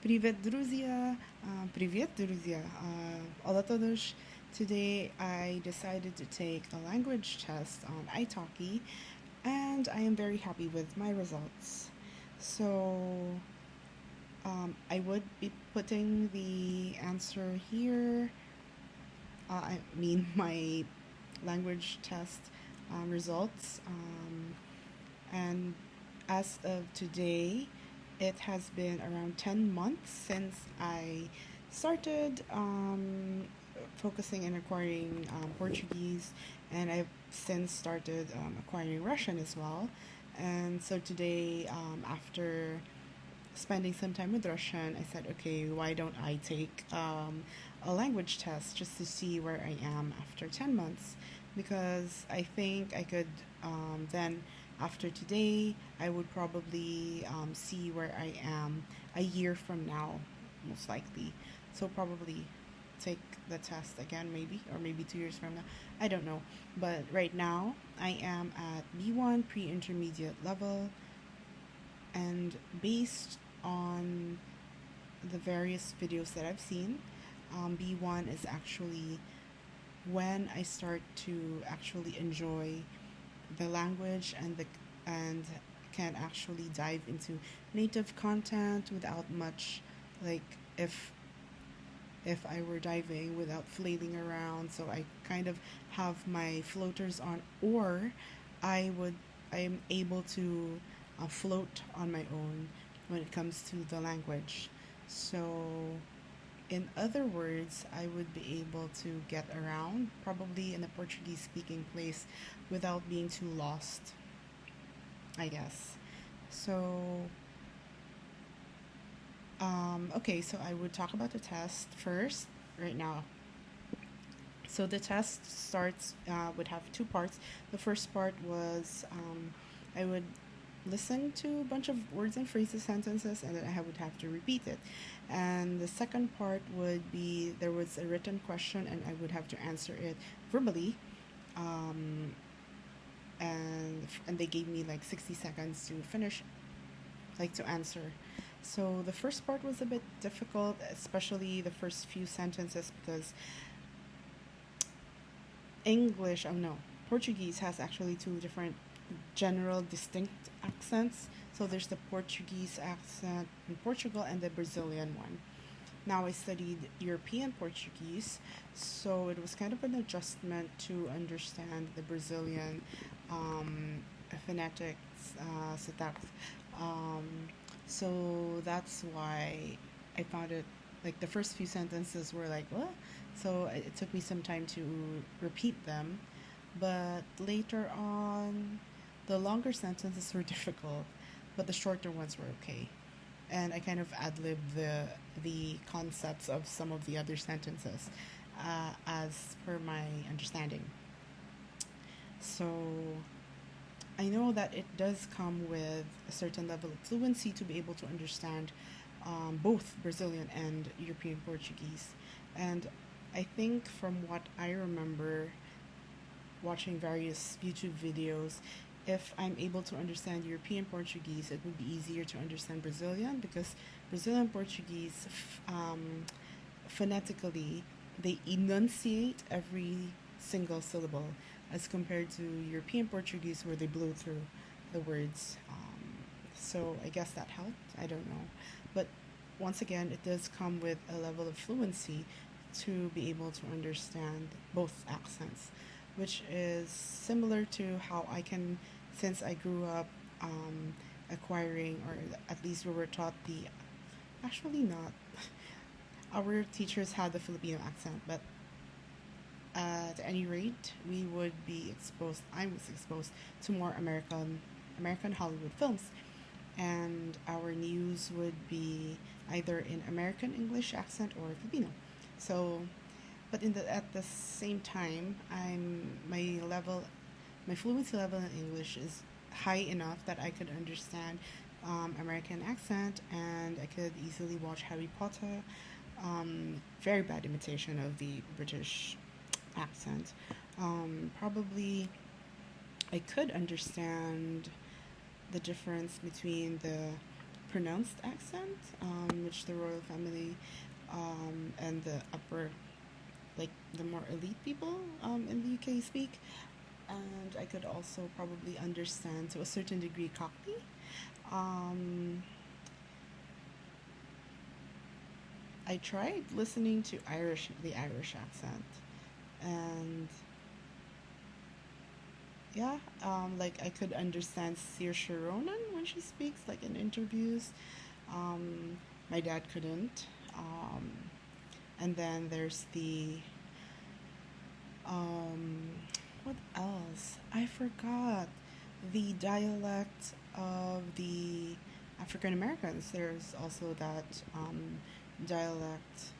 Привет, друзья! Привет, друзья! Olá todos! Today I decided to take a language test on italki and I am very happy with my results. So, I would be putting the answer here. I mean, my language test results. And as of today, it has been around 10 months since I started focusing and acquiring Portuguese, and I've since started acquiring Russian as well. And so today, after spending some time with Russian, I said, okay, why don't I take a language test just to see where I am after 10 months? Because I think I could then, after today, I would probably see where I am a year from now, most likely. So, probably take the test again, maybe, or maybe 2 years from now. I don't know. But right now, I am at B1 pre intermediate level, and based on the various videos that I've seen, B1 is actually when I start to actually enjoy the language and can actually dive into native content without much, like, if if I were diving without flailing around. So I kind of have my floaters on, or I am able to float on my own when it comes to the language. So, in other words, I would be able to get around probably in a Portuguese speaking place without being too lost, I guess. So, okay, so I would talk about the test first right now. So the test would have two parts. The first part was I would listen to a bunch of words and phrases, sentences, and then I would have to repeat it. And the second part would be there was a written question, and I would have to answer it verbally. Um, and they gave me like 60 seconds to finish, like to answer. So the first part was a bit difficult, especially the first few sentences, because English, oh no, Portuguese has actually two different general distinct accents. So there's the Portuguese accent in Portugal and the Brazilian one. Now I studied European Portuguese, so it was kind of an adjustment to understand the Brazilian um, phonetics, syntax. Um, so that's why I found it like the first few sentences were like, what? So it took me some time to repeat them, but later on, the longer sentences were difficult, but the shorter ones were okay. And I kind of ad libbed the concepts of some of the other sentences as per my understanding. So I know that it does come with a certain level of fluency to be able to understand both Brazilian and European Portuguese. And I think from what I remember watching various YouTube videos, if I'm able to understand European Portuguese, it would be easier to understand Brazilian because Brazilian Portuguese, phonetically, they enunciate every single syllable as compared to European Portuguese where they blow through the words. So I guess that helped. I don't know. But once again, it does come with a level of fluency to be able to understand both accents, which is similar to how I can, since I grew up acquiring, or at least we were taught actually not, our teachers had the Filipino accent, but at any rate, we would be exposed, I was exposed to more American Hollywood films. And our news would be either in American English accent or Filipino. So, but at the same time, my fluency level in English is high enough that I could understand American accent and I could easily watch Harry Potter. Very bad imitation of the British accent. Probably I could understand the difference between the pronounced accent, which which the royal family and the upper, like the more elite people in the UK speak. And I could also probably understand to a certain degree Cockney. Um, I tried listening to the Irish accent, and yeah, like I could understand Saoirse Ronan when she speaks, like in interviews. Um, my dad couldn't. Um, and then there's the um, what else? I forgot the dialect of the African Americans. There's also that dialect.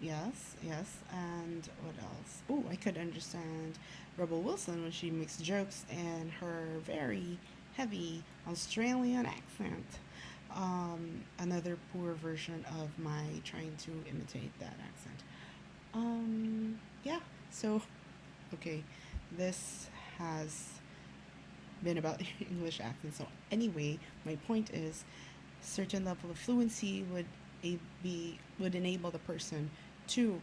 Yes, yes. And what else? Oh, I could understand Rebel Wilson when she makes jokes in her very heavy Australian accent. Another poor version of my trying to imitate that accent. Yeah, so, okay, this has been about English accent. So, anyway, my point is certain level of fluency would enable the person to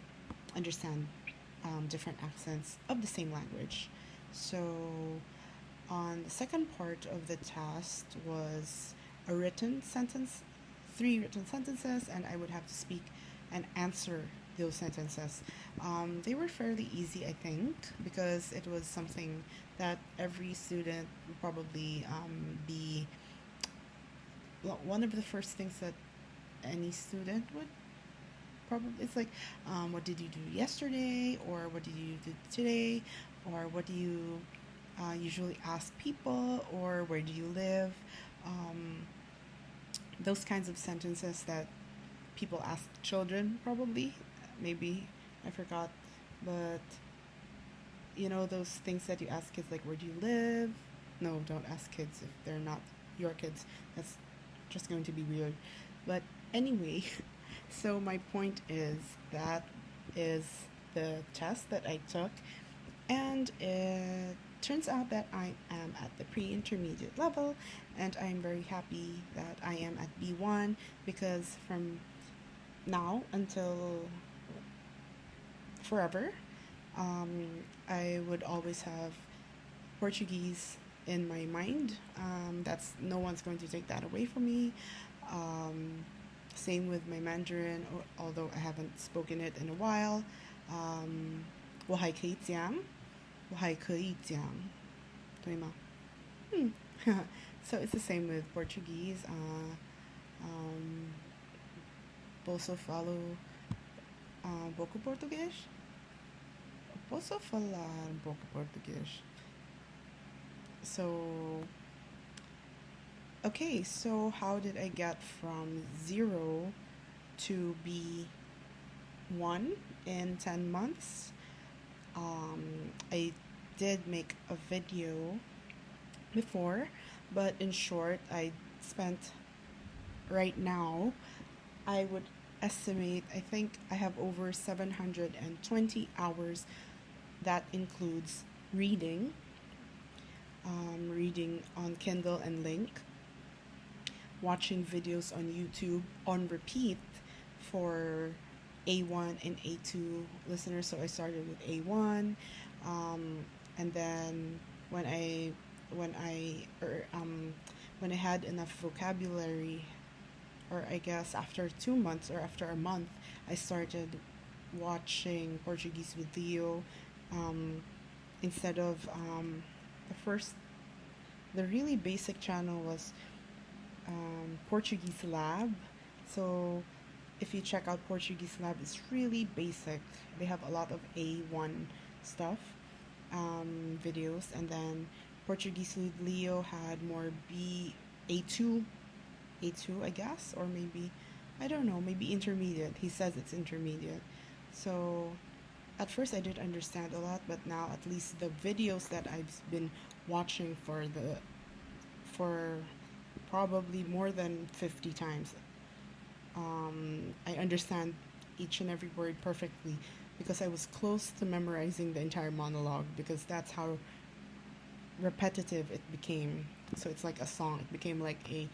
understand different accents of the same language. So, on the second part of the test was a written sentence, three written sentences, and I would have to speak and answer those sentences. They were fairly easy, I think, because it was something that every student would probably be well, one of the first things that any student would probably, it's like, what did you do yesterday, or what did you do today, or what do you usually ask people, or where do you live, um, those kinds of sentences that people ask children probably, maybe I forgot, but those things that you ask kids, like where do you live. No, don't ask kids if they're not your kids. That's just going to be weird. But anyway, so my point is that is the test that I took, and it turns out that I am at the pre-intermediate level, and I'm very happy that I am at B1, because from now until forever, I would always have Portuguese in my mind. That's No one's going to take that away from me. Um, Same with my Mandarin, although I haven't spoken it in a while. 我还可以讲，对吗？So it's the same with Portuguese. Posso falo pouco português? Posso falar um pouco português? So, okay, so how did I get from 0 to B1 in 10 months? I did make a video before, but in short, right now, I would estimate, I think I have over 720 hours. That includes reading, reading on Kindle and Link, watching videos on YouTube on repeat for A1 and A2 listeners. So I started with A1, and then when I had enough vocabulary, or I guess after 2 months or after a month, I started watching Portuguese with Leo, instead of the really basic channel was Portuguese Lab. So if you check out Portuguese Lab, it's really basic. They have a lot of A1 stuff, videos, and then Portuguese with Leo had more A2, I guess, or maybe, I don't know, maybe intermediate. He says it's intermediate. So at first I didn't understand a lot, but now at least the videos that I've been watching for probably more than 50 times, I understand each and every word perfectly, because I was close to memorizing the entire monologue, because that's how repetitive it became. So it's like a song. It became like a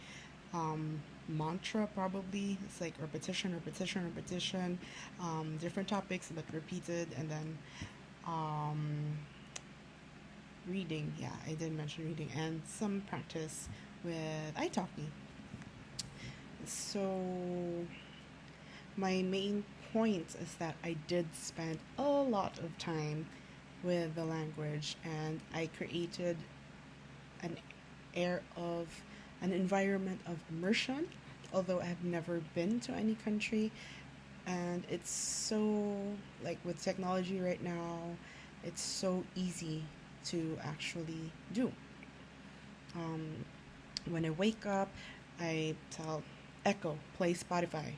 mantra probably. It's like repetition, repetition, repetition, different topics but repeated, and then um, reading. Yeah, I did mention reading and some practice with italki. So my main point is that I did spend a lot of time with the language, and I created an air of an environment of immersion, although I've never been to any country. And it's so, like with technology right now, it's so easy to actually do. um, when I wake up, I tell Echo, play Spotify.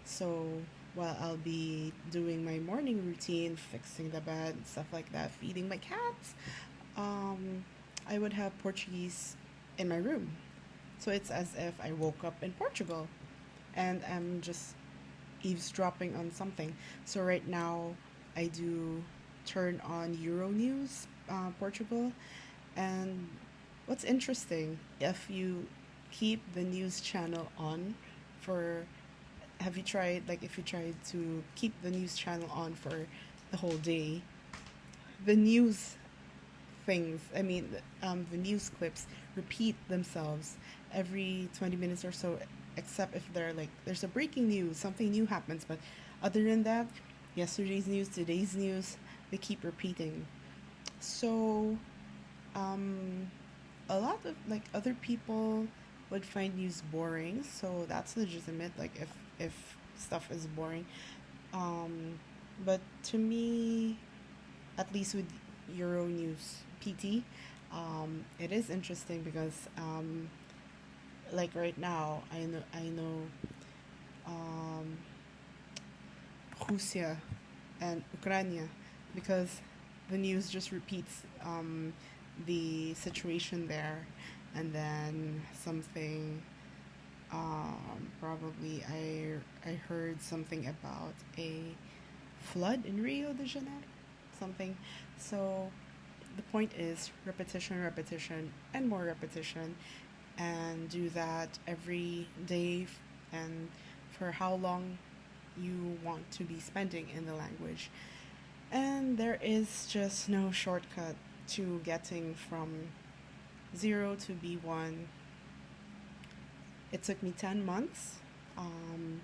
So while I'll be doing my morning routine, fixing the bed, stuff like that, feeding my cats, um, I would have Portuguese in my room. So it's as if I woke up in Portugal and I'm just eavesdropping on something. So right now, I do turn on Euronews, Portugal, and what's interesting, if you keep the news channel on for, have you tried, like, if you tried to keep the news channel on for the whole day, the news things, I mean, the news clips repeat themselves every 20 minutes or so, except if they're like, there's a breaking news, something new happens. But other than that, yesterday's news, today's news, they keep repeating. So, um, a lot of like other people would find news boring, so that's legitimate. Like if stuff is boring, um, but to me, at least with Euro News PT, it is interesting because like right now, I know um, Russia and Ukraine, because the news just repeats the situation there, and then something, probably I heard something about a flood in Rio de Janeiro, something. So the point is repetition, repetition, and more repetition, and do that every day, and for how long you want to be spending in the language. And there is just no shortcut to getting from 0 to B1. It took me 10 months, um,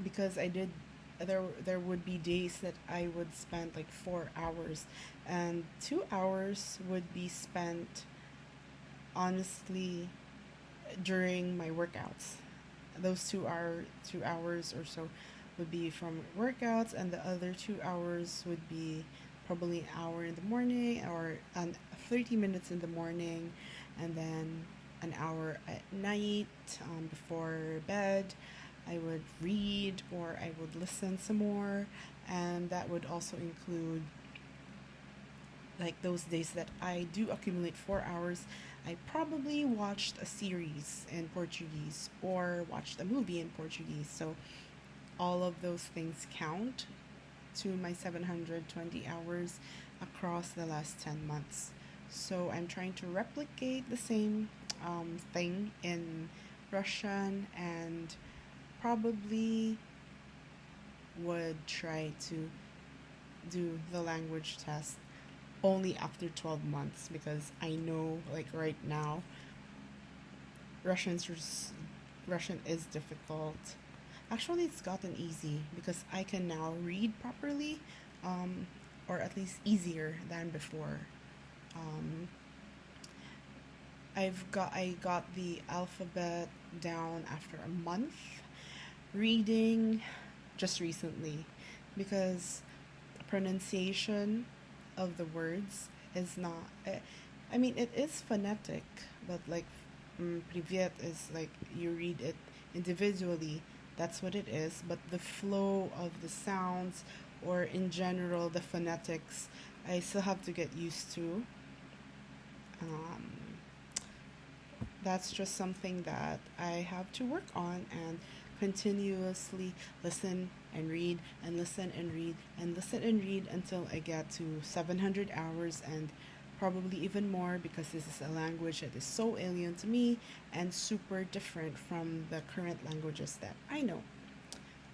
because I did. There would be days that I would spend like 4 hours, and 2 hours would be spent honestly during my workouts. Those 2 hours or so would be from workouts, and the other 2 hours would be probably an hour in the morning, or 30 minutes in the morning, and then an hour at night, before bed. I would read or I would listen some more, and that would also include like those days that I do accumulate 4 hours. I probably watched a series in Portuguese or watched a movie in Portuguese. So all of those things count to my 720 hours across the last 10 months. So I'm trying to replicate the same thing in Russian, and probably would try to do the language test only after 12 months, because I know like right now Russian is difficult. Actually, it's gotten easy because I can now read properly, um, or at least easier than before. Um, I got the alphabet down after a month reading just recently, because pronunciation of the words is not. I mean, it is phonetic, but like privet is like you read it individually. That's what it is. But the flow of the sounds, or in general the phonetics, I still have to get used to. Um, that's just something that I have to work on, and continuously listen and read and listen and read and listen and read until I get to 700 hours, and probably even more because this is a language that is so alien to me and super different from the current languages that I know.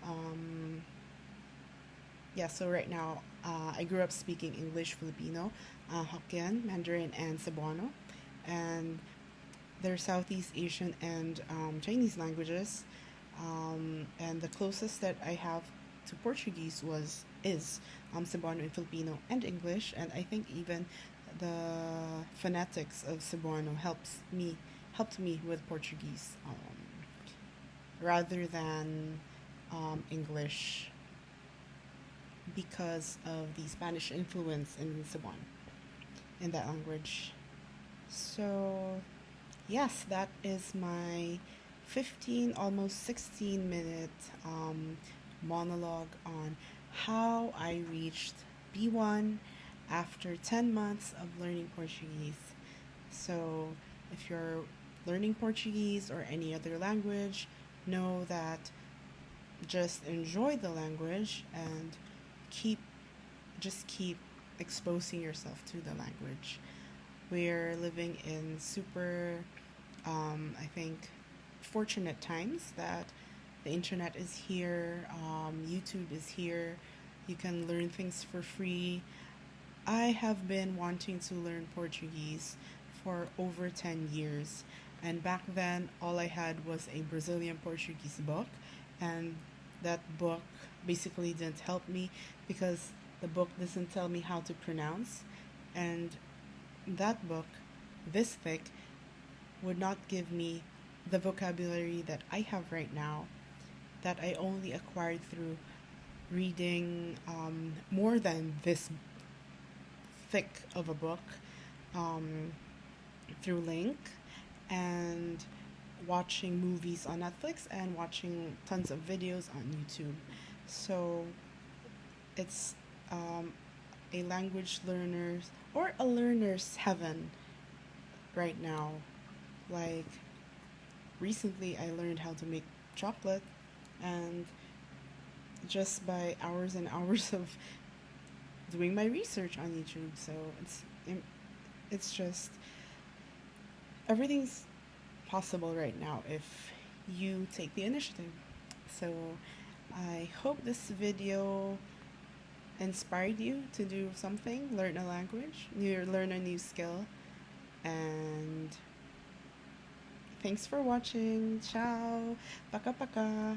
Um, yeah, so right now, I grew up speaking English, Filipino, Hokkien, Mandarin, and Cebuano. And they're Southeast Asian and Chinese languages. And the closest that I have to Portuguese is Cebuano and Filipino and English. And I think even the phonetics of Cebuano helped me with Portuguese rather than English because of the Spanish influence in Cebuano in that language. So yes, that is my 15, almost 16-minute monologue on how I reached B1 after 10 months of learning Portuguese. So, if you're learning Portuguese or any other language, know that just enjoy the language and keep keep exposing yourself to the language. We're living in super I think fortunate times that the internet is here, YouTube is here, you can learn things for free. I have been wanting to learn Portuguese for over 10 years, and back then all I had was a Brazilian Portuguese book, and that book basically didn't help me because the book doesn't tell me how to pronounce, and that book, this thick, would not give me the vocabulary that I have right now that I only acquired through reading more than this thick of a book through Link and watching movies on Netflix and watching tons of videos on YouTube. So it's a language learner's or a learner's heaven right now. Like recently, I learned how to make chocolate, and just by hours and hours of doing my research on YouTube. So it's just everything's possible right now if you take the initiative. So I hope this video inspired you to do something, learn a language, learn a new skill, and thanks for watching. Ciao. Paka paka.